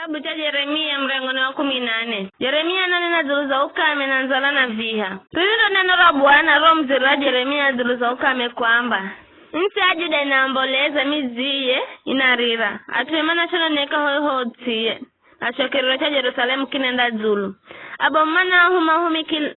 Kitabu cha Yeremia mlango wa 18. Yeremia ananena dhulu za ukame na nzala na viha. Tulilo neno la Bwana roho mziraji Yeremia dhulu za ukame kwamba nchi ya Juda inaomboleza, miziye inarira. Atuemana shono neka hotie. Achokero cha Yerusalemu kinenda dhulu. Abomana huma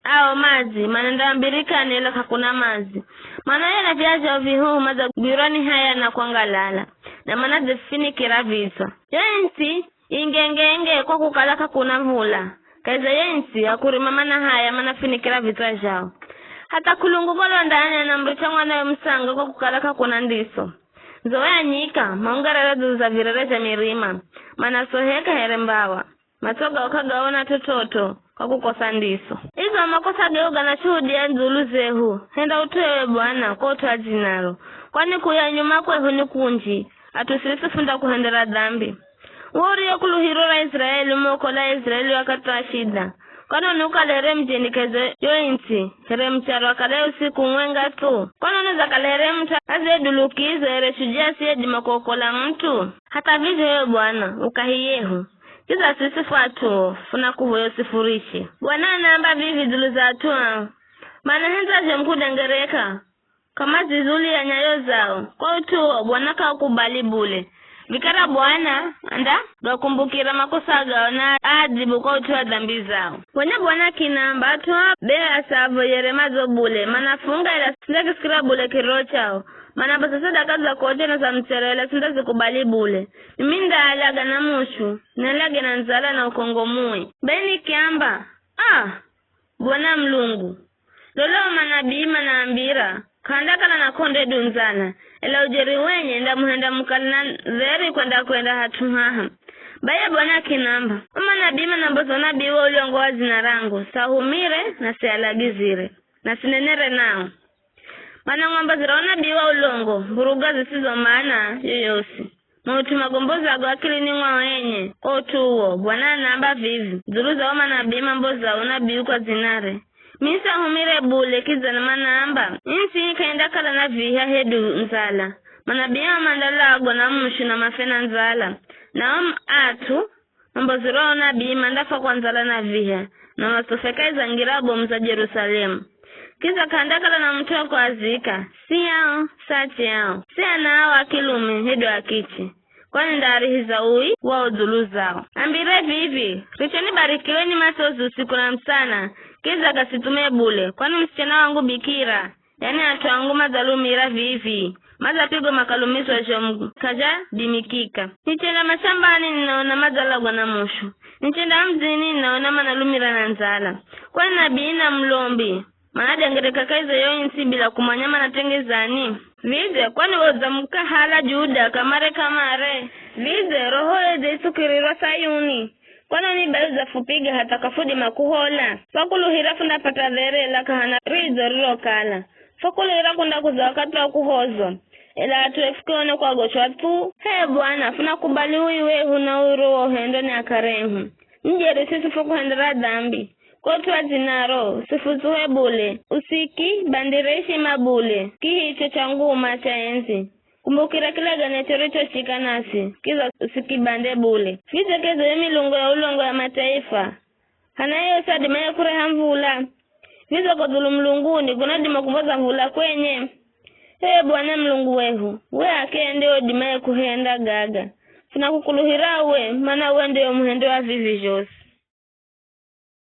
ao mazi, manenda mbirika nela hakuna mazi. Mana yana viazi au vihu maza birani haya na kuangalala. Na mana zifini kiraviso. Yensi ingengenge kwa kukalaka kuna mvula. Kaza yensi akurimamana haya mana finikira vita jao. Hata kulungugolo ndani na mrichangwa na msanga kwa kukalaka kuna ndiso. Zoea nyika, maungarara za virereja mirima. Mana soheka herembawa. Matoga wakagaona tototo kwa kukosa ndiso. Hizo makosa geuga na shuhudia nzulu zehu. Henda utuewe Bwana kwa utuaji nalo. Kwani kuya nyuma kwehu ni kunji. Atusirisi funda kuhendera dhambi. Wori ya kuluhirora Israeli mokola Israeli wakati wa shida. Kwani nukalere mjenikeze yo inti. Here mcharo wakale usiku mwenga tu. Kwani uneza kalere mcha haze dulukizo ere shujia siye jimakokola mtu. Hata vivyo yo Bwana ukahiyehu. Kiza sisi fatu funa kuhuyo sifurishi. Bwana namba vivi dulu za atua. Mana henza jemkuda ngereka. Kama zizuli ya nyayo zao. Kwa utuo Bwana kaukubali bule. Vikara Bwana anda wakumbukira makosa gao na ajibu kwa utuwa dhambi zao. Wanya Bwana kinamba atua bea savo yeremazo bule. Mana funga ila sinda kisikira bule kiro chao. Mana basa sadaka za kote na za mcherele sinda zikubali bule. Minda alaga na mushu. Nalage na nzala na ukongomui. Beni kiamba. Bwana mlungu. Lolo manabii manaambira. Kandakala na konde dunzana. Ela ujeri wenye nda muhenda mkalina zeri kwenda hatuhaha. Baya Bwana kinamba. Nabii manambozo nabii wa uliongo wa zina rangu. Sahumire na sialagizire. Na sinenere nao. Mana ngamba zira nabii wa ulongo. Buruga zisizo maana yoyosi. Mautu magombozi ago akili ningwa wenye. Otu uo. Bwana namba vivi. Zuruza wa nabii mamboza unabii kwa zinare. Misa humire bule kiza na manamba. Insi kaenda kala na viha hedu nzala. Manabia mandala agwa na mushu na mafena nzala. Na atu mboziro nabii mandafa kwa nzala na viha. Na masofeka izangirabo mza Jerusalemu. Kiza kaenda kala na mtuwa kwa azika. Si yao, sachi yao. Si anao akilume hedu akichi. Kwani ndari hiza ui wa udhulu zao. Ambire vivi. Richani barikiweni masozu usiku na msana. Kiza kasitume bule. Kwani msichana wangu bikira. Yani atuangu mazalumira vivi. Maza pigo makalumizo jomu. Kaja dimikika. Nichenda mashambani ninaona mazalagwa na mushu. Nichenda mzini ninaona manalumira na nzala. Kwani nabii na mlombi. Manade angereka kaiza yoinsi bila kumanyama na tengezani. Vize kwani wazamuka hala Juda kamare. Vize roho eze sukirirwa Sayuni. Kwani ni bauza fupiga hata kafudi makuhola. Fakulu hirafu napata dhere la kahana rizo rilo kala. Fakulu hirafu ndakuza wakati wa kuhozo. Ela atuefikone kwa gochwa tu. Bwana funa kubali uiwehu na uiruo hendo ni akarehu. Njeri sisi fuku hendera dhambi. Kwa tuwa zinaro, sifuzuhe bule. Usiki bandireshi mabule. Kihicho changu umacha enzi. Kumbukira kila ganechoricho shika nasi. Kiza usikibande bule. Fize kezo yemi lungo ya ulongo ya mataifa. Hanayo sadima ya kureha mvula. Fize kodhulu mlunguni. Kunadima kumboza mvula kwenye. Bwana mlungu wehu. We ake ndio dima ya kuhenda gaga. Funa kukuluhira we. Mana we ndio muhendo wa vivi josi.